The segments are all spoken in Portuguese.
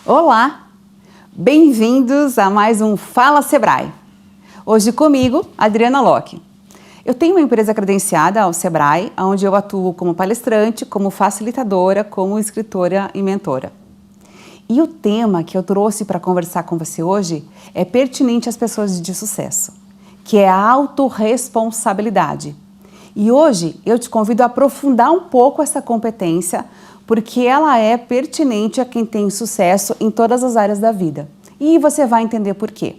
Olá! Bem-vindos a mais um Fala Sebrae. Hoje comigo, Adriana Locke. Eu tenho uma empresa credenciada ao Sebrae, onde eu atuo como palestrante, como facilitadora, como escritora e mentora. E o tema que eu trouxe para conversar com você hoje é pertinente às pessoas de sucesso, que é a autorresponsabilidade. E hoje eu te convido a aprofundar um pouco essa competência, porque ela é pertinente a quem tem sucesso em todas as áreas da vida. E você vai entender por quê.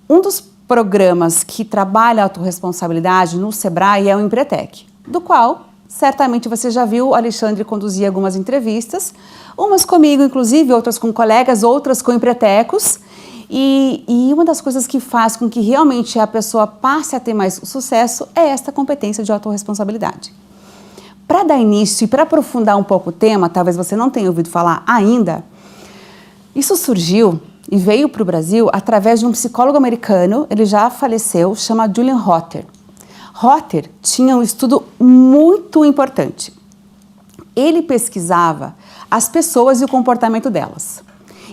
Um dos programas que trabalha a autorresponsabilidade no Sebrae é o Empretec, do qual certamente você já viu o Alexandre conduzir algumas entrevistas, umas comigo inclusive, outras com colegas, outras com empretecos. E uma das coisas que faz com que realmente a pessoa passe a ter mais sucesso é esta competência de autorresponsabilidade. Para dar início e para aprofundar um pouco o tema, talvez você não tenha ouvido falar ainda, isso surgiu e veio para o Brasil através de um psicólogo americano, ele já faleceu, chama Julian Rotter. Rotter tinha um estudo muito importante. Ele pesquisava as pessoas e o comportamento delas.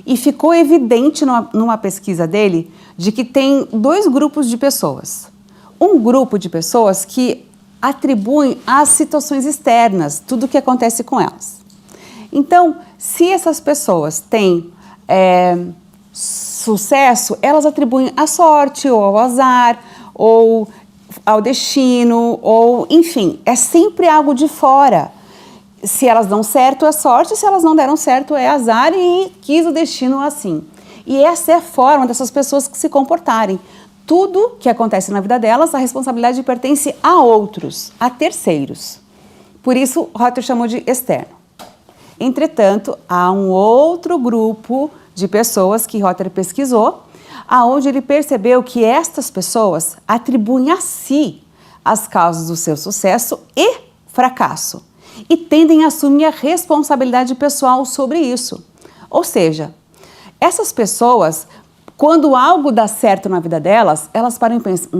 E ficou evidente numa pesquisa dele de que tem dois grupos de pessoas. Um grupo de pessoas que atribuem às situações externas tudo o que acontece com elas. Então, se essas pessoas têm sucesso, elas atribuem à sorte, ou ao azar, ou ao destino, ou enfim, é sempre algo de fora. Se elas dão certo é sorte, se elas não deram certo é azar e quis o destino assim. E essa é a forma dessas pessoas se comportarem. Tudo que acontece na vida delas, a responsabilidade pertence a outros, a terceiros. Por isso, Rotter chamou de externo. Entretanto, há um outro grupo de pessoas que Rotter pesquisou, aonde ele percebeu que estas pessoas atribuem a si as causas do seu sucesso e fracasso e tendem a assumir a responsabilidade pessoal sobre isso. Ou seja, essas pessoas, quando algo dá certo na vida delas, elas param e pensam,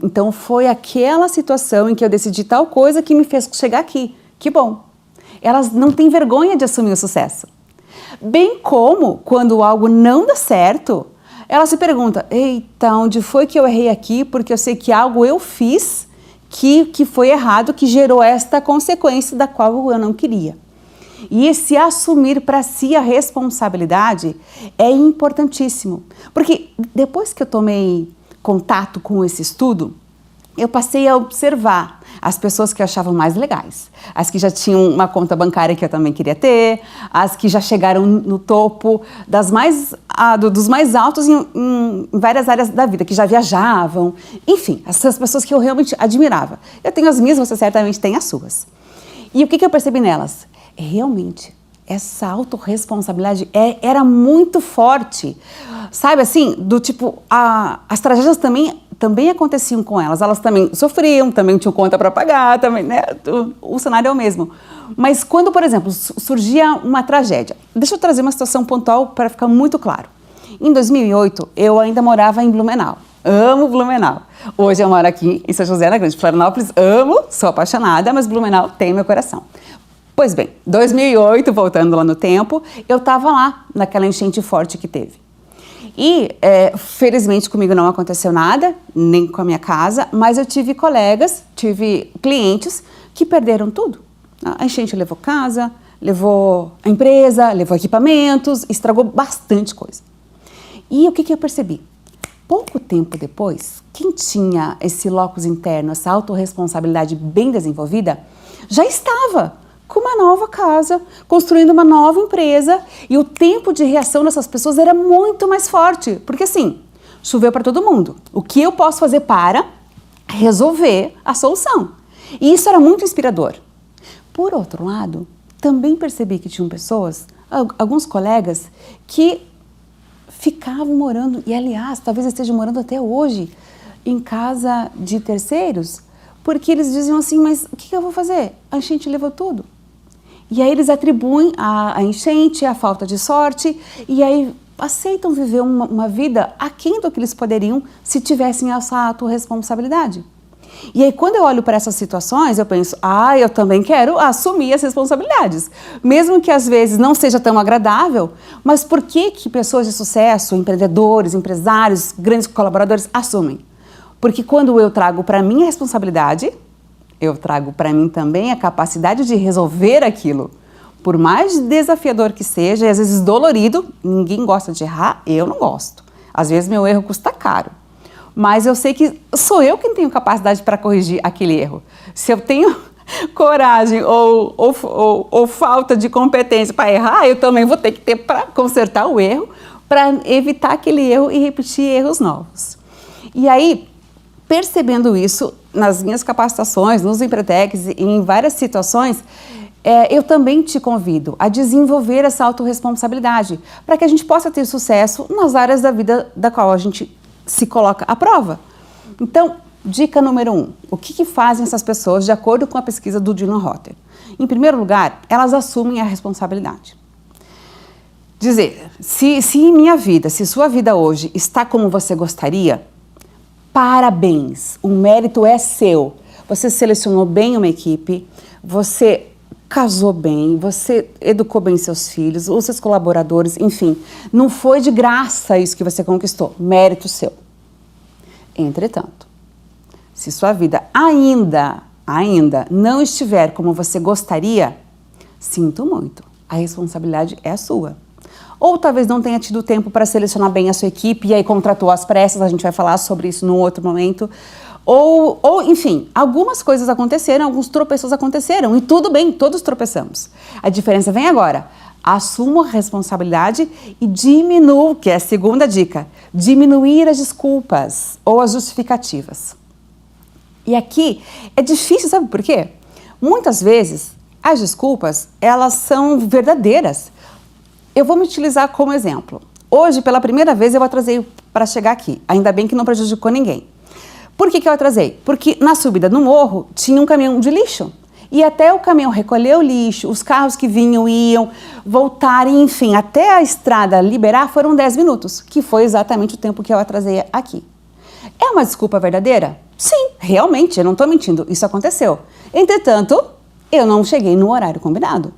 então foi aquela situação em que eu decidi tal coisa que me fez chegar aqui. Que bom. Elas não têm vergonha de assumir o sucesso. Bem como, quando algo não dá certo, ela se pergunta, eita, onde foi que eu errei aqui? Porque eu sei que algo eu fiz que foi errado, que gerou esta consequência da qual eu não queria. E esse assumir para si a responsabilidade é importantíssimo. Porque depois que eu tomei contato com esse estudo, eu passei a observar as pessoas que eu achava mais legais, as que já tinham uma conta bancária que eu também queria ter, as que já chegaram no topo dos mais altos em várias áreas da vida, que já viajavam, enfim, essas pessoas que eu realmente admirava. Eu tenho as minhas, você certamente tem as suas. E o que eu percebi nelas? Realmente, essa autorresponsabilidade era muito forte, sabe assim, do tipo, as tragédias também aconteciam com elas também sofriam, também tinham conta para pagar, também, né? O cenário é o mesmo. Mas quando, por exemplo, surgia uma tragédia, deixa eu trazer uma situação pontual para ficar muito claro. Em 2008, eu ainda morava em Blumenau. Amo Blumenau. Hoje eu moro aqui em São José, na Grande Florianópolis, amo, sou apaixonada, mas Blumenau tem meu coração. Pois bem, 2008, voltando lá no tempo, eu estava lá naquela enchente forte que teve. E, felizmente, comigo não aconteceu nada, nem com a minha casa, mas eu tive clientes que perderam tudo. A enchente levou casa, levou a empresa, levou equipamentos, estragou bastante coisa. E o que eu percebi? Pouco tempo depois, quem tinha esse locus interno, essa autorresponsabilidade bem desenvolvida, já estava com uma nova casa, construindo uma nova empresa, e o tempo de reação dessas pessoas era muito mais forte, porque assim, choveu para todo mundo. O que eu posso fazer para resolver a solução? E isso era muito inspirador. Por outro lado, também percebi que tinham pessoas, alguns colegas, que ficavam morando, e aliás, talvez estejam morando até hoje, em casa de terceiros, porque eles diziam assim, mas o que eu vou fazer? A enchente levou tudo. E aí eles atribuem a enchente, a falta de sorte, e aí aceitam viver uma vida aquém do que eles poderiam se tivessem essa autorresponsabilidade. E aí, quando eu olho para essas situações, eu penso, eu também quero assumir as responsabilidades. Mesmo que às vezes não seja tão agradável, mas por que pessoas de sucesso, empreendedores, empresários, grandes colaboradores assumem? Porque quando eu trago para mim a responsabilidade, eu trago para mim também a capacidade de resolver aquilo. Por mais desafiador que seja, e às vezes dolorido, ninguém gosta de errar, eu não gosto. Às vezes meu erro custa caro. Mas eu sei que sou eu quem tenho capacidade para corrigir aquele erro. Se eu tenho coragem ou falta de competência para errar, eu também vou ter que ter para consertar o erro, para evitar aquele erro e repetir erros novos. E aí, percebendo isso nas minhas capacitações, nos Empretecs e em várias situações, eu também te convido a desenvolver essa autorresponsabilidade para que a gente possa ter sucesso nas áreas da vida da qual a gente se coloca à prova. Então, dica número 1. O que fazem essas pessoas de acordo com a pesquisa do Dylan Rotter? Em primeiro lugar, elas assumem a responsabilidade. Dizer, se em minha vida, se sua vida hoje está como você gostaria, parabéns, o mérito é seu. Você selecionou bem uma equipe, você casou bem, você educou bem seus filhos, os seus colaboradores, enfim, não foi de graça isso que você conquistou, mérito seu. Entretanto, se sua vida ainda não estiver como você gostaria, sinto muito, a responsabilidade é sua. Ou talvez não tenha tido tempo para selecionar bem a sua equipe e aí contratou às pressas, a gente vai falar sobre isso num outro momento. Ou, enfim, algumas coisas aconteceram, alguns tropeços aconteceram e tudo bem, todos tropeçamos. A diferença vem agora. Assuma a responsabilidade e diminua, que é a segunda dica, diminuir as desculpas ou as justificativas. E aqui é difícil, sabe por quê? Muitas vezes as desculpas, elas são verdadeiras. Eu vou me utilizar como exemplo. Hoje, pela primeira vez, eu atrasei para chegar aqui. Ainda bem que não prejudicou ninguém. Por que eu atrasei? Porque na subida no morro tinha um caminhão de lixo. E até o caminhão recolher o lixo, os carros que vinham, iam, voltarem, enfim, até a estrada liberar foram 10 minutos, que foi exatamente o tempo que eu atrasei aqui. É uma desculpa verdadeira? Sim, realmente, eu não estou mentindo, isso aconteceu. Entretanto, eu não cheguei no horário combinado.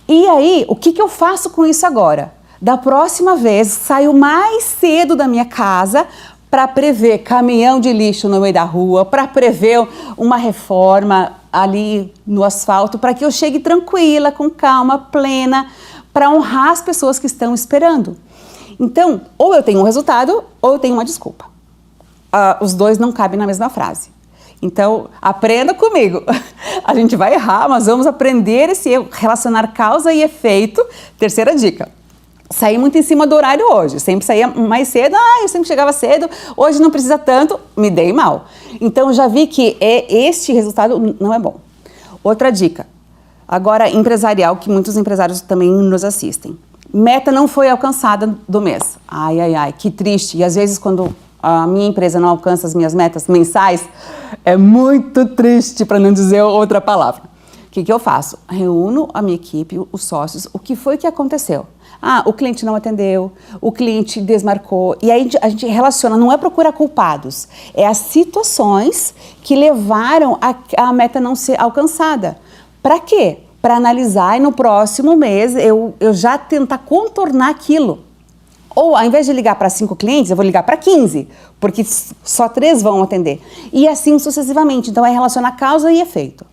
E aí, o que eu faço com isso agora? Da próxima vez, saio mais cedo da minha casa para prever caminhão de lixo no meio da rua, para prever uma reforma ali no asfalto, para que eu chegue tranquila, com calma, plena, para honrar as pessoas que estão esperando. Então, ou eu tenho um resultado, ou eu tenho uma desculpa. Os dois não cabem na mesma frase. Então, aprenda comigo. A gente vai errar, mas vamos aprender esse erro, relacionar causa e efeito. Terceira dica. Saí muito em cima do horário hoje, sempre saía mais cedo, eu sempre chegava cedo, hoje não precisa tanto, me dei mal. Então já vi que este resultado não é bom. Outra dica, agora empresarial, que muitos empresários também nos assistem. Meta não foi alcançada do mês. Ai, que triste. E às vezes quando a minha empresa não alcança as minhas metas mensais, é muito triste, para não dizer outra palavra. O que eu faço? Reúno a minha equipe, os sócios, o que foi que aconteceu? O cliente não atendeu, o cliente desmarcou. E aí a gente relaciona, não é procurar culpados, é as situações que levaram a meta não ser alcançada. Para quê? Para analisar e no próximo mês eu já tentar contornar aquilo. Ou ao invés de ligar para 5 clientes, eu vou ligar para 15, porque só 3 vão atender. E assim sucessivamente. Então é relacionar causa e efeito.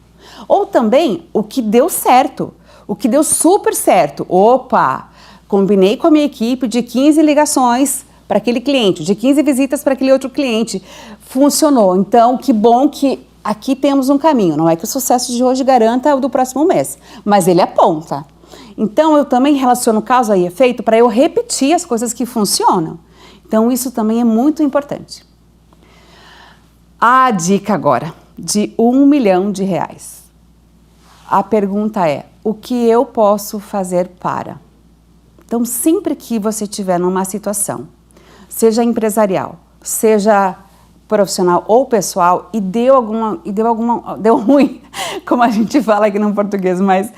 Ou também o que deu certo, o que deu super certo. Opa! Combinei com a minha equipe de 15 ligações para aquele cliente, de 15 visitas para aquele outro cliente. Funcionou. Então, que bom que aqui temos um caminho. Não é que o sucesso de hoje garanta o do próximo mês, mas ele aponta. Então, eu também relaciono causa e efeito para eu repetir as coisas que funcionam. Então, isso também é muito importante. A dica agora, de R$1 milhão. A pergunta é, o que eu posso fazer para? Então, sempre que você estiver numa situação, seja empresarial, seja profissional ou pessoal, e deu ruim, como a gente fala aqui no português mais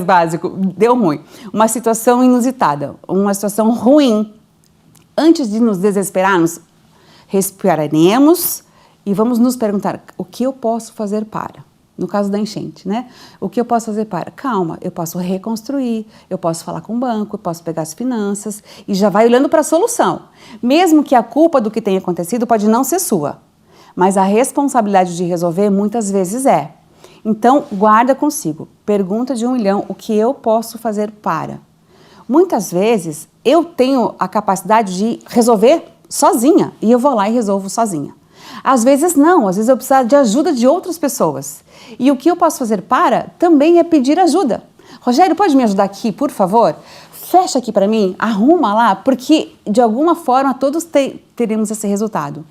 básico, deu ruim, uma situação inusitada, uma situação ruim, antes de nos desesperarmos, respiraremos e vamos nos perguntar, o que eu posso fazer para? No caso da enchente, né? O que eu posso fazer para? Calma, eu posso reconstruir, eu posso falar com o banco, eu posso pegar as finanças e já vai olhando para a solução. Mesmo que a culpa do que tenha acontecido pode não ser sua, mas a responsabilidade de resolver muitas vezes é. Então, guarda consigo. Pergunta de 1 milhão, o que eu posso fazer para? Muitas vezes, eu tenho a capacidade de resolver sozinha e eu vou lá e resolvo sozinha. Às vezes não, às vezes eu preciso de ajuda de outras pessoas. E o que eu posso fazer para também é pedir ajuda. Rogério, pode me ajudar aqui, por favor? Fecha aqui para mim, arruma lá, porque de alguma forma todos teremos esse resultado.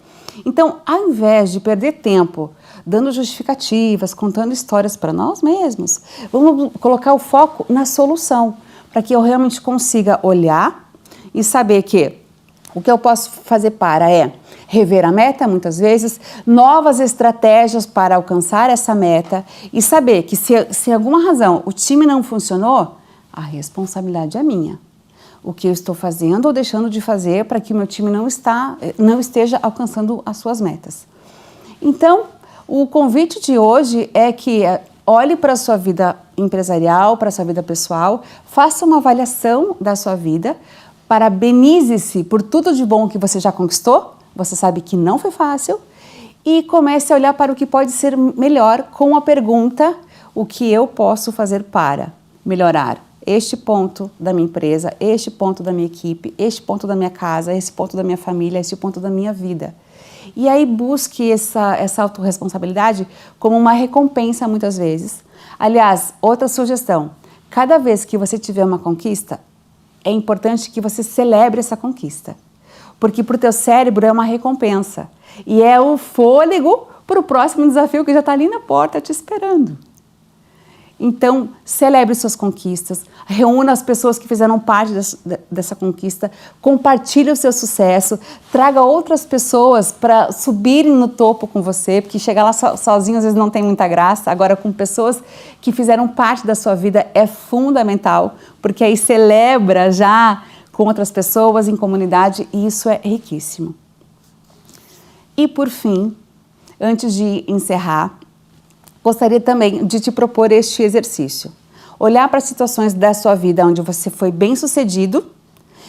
Então, ao invés de perder tempo dando justificativas, contando histórias para nós mesmos, vamos colocar o foco na solução, para que eu realmente consiga olhar e saber que o que eu posso fazer para é rever a meta, muitas vezes, novas estratégias para alcançar essa meta e saber que se alguma razão o time não funcionou, a responsabilidade é minha. O que eu estou fazendo ou deixando de fazer para que o meu time não esteja alcançando as suas metas. Então, o convite de hoje é que olhe para a sua vida empresarial, para a sua vida pessoal, faça uma avaliação da sua vida, parabenize-se por tudo de bom que você já conquistou, você sabe que não foi fácil, e comece a olhar para o que pode ser melhor com a pergunta, o que eu posso fazer para melhorar este ponto da minha empresa, este ponto da minha equipe, este ponto da minha casa, este ponto da minha família, este ponto da minha vida. E aí busque essa autorresponsabilidade como uma recompensa muitas vezes. Aliás, outra sugestão, cada vez que você tiver uma conquista, é importante que você celebre essa conquista. Porque para o teu cérebro é uma recompensa. E é o fôlego para o próximo desafio que já está ali na porta te esperando. Então, celebre suas conquistas, reúna as pessoas que fizeram parte dessa conquista, compartilhe o seu sucesso, traga outras pessoas para subirem no topo com você, porque chegar lá sozinho às vezes não tem muita graça, agora com pessoas que fizeram parte da sua vida é fundamental, porque aí celebra já com outras pessoas em comunidade e isso é riquíssimo. E por fim, antes de encerrar, gostaria também de te propor este exercício. Olhar para situações da sua vida onde você foi bem-sucedido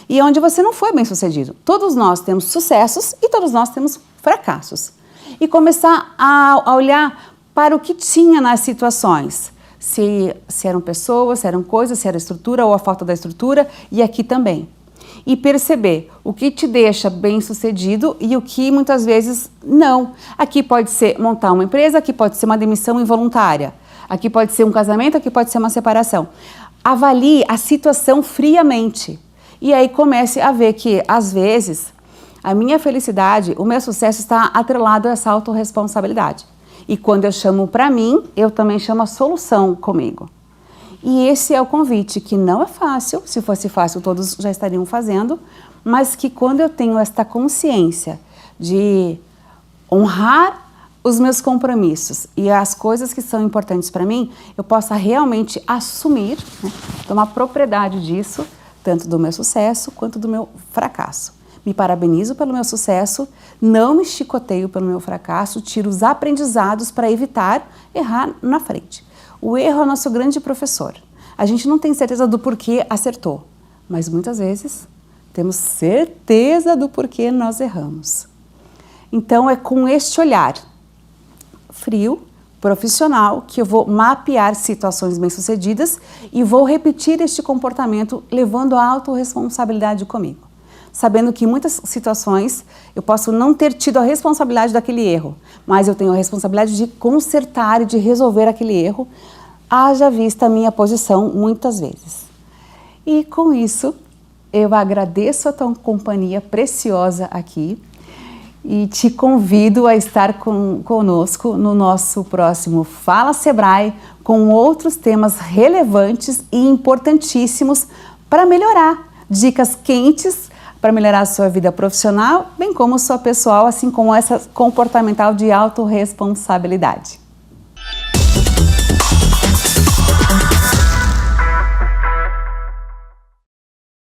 e onde você não foi bem-sucedido. Todos nós temos sucessos e todos nós temos fracassos. E começar a olhar para o que tinha nas situações. Se eram pessoas, se eram coisas, se era estrutura ou a falta da estrutura, e aqui também. E perceber o que te deixa bem-sucedido e o que muitas vezes não. Aqui pode ser montar uma empresa, aqui pode ser uma demissão involuntária, aqui pode ser um casamento, aqui pode ser uma separação. Avalie a situação friamente e aí comece a ver que, às vezes, a minha felicidade, o meu sucesso está atrelado a essa autorresponsabilidade. E quando eu chamo para mim, eu também chamo a solução comigo. E esse é o convite, que não é fácil, se fosse fácil todos já estariam fazendo, mas que quando eu tenho esta consciência de honrar os meus compromissos e as coisas que são importantes para mim, eu possa realmente assumir, né, tomar propriedade disso, tanto do meu sucesso quanto do meu fracasso. Me parabenizo pelo meu sucesso, não me chicoteio pelo meu fracasso, tiro os aprendizados para evitar errar na frente. O erro é o nosso grande professor. A gente não tem certeza do porquê acertou, mas muitas vezes temos certeza do porquê nós erramos. Então é com este olhar frio, profissional, que eu vou mapear situações bem-sucedidas e vou repetir este comportamento levando a autorresponsabilidade comigo. Sabendo que em muitas situações eu posso não ter tido a responsabilidade daquele erro, mas eu tenho a responsabilidade de consertar e de resolver aquele erro, haja vista a minha posição muitas vezes. E com isso, eu agradeço a tua companhia preciosa aqui e te convido a estar conosco no nosso próximo Fala Sebrae com outros temas relevantes e importantíssimos para melhorar, dicas quentes para melhorar a sua vida profissional, bem como sua pessoal, assim como essa comportamental de autorresponsabilidade.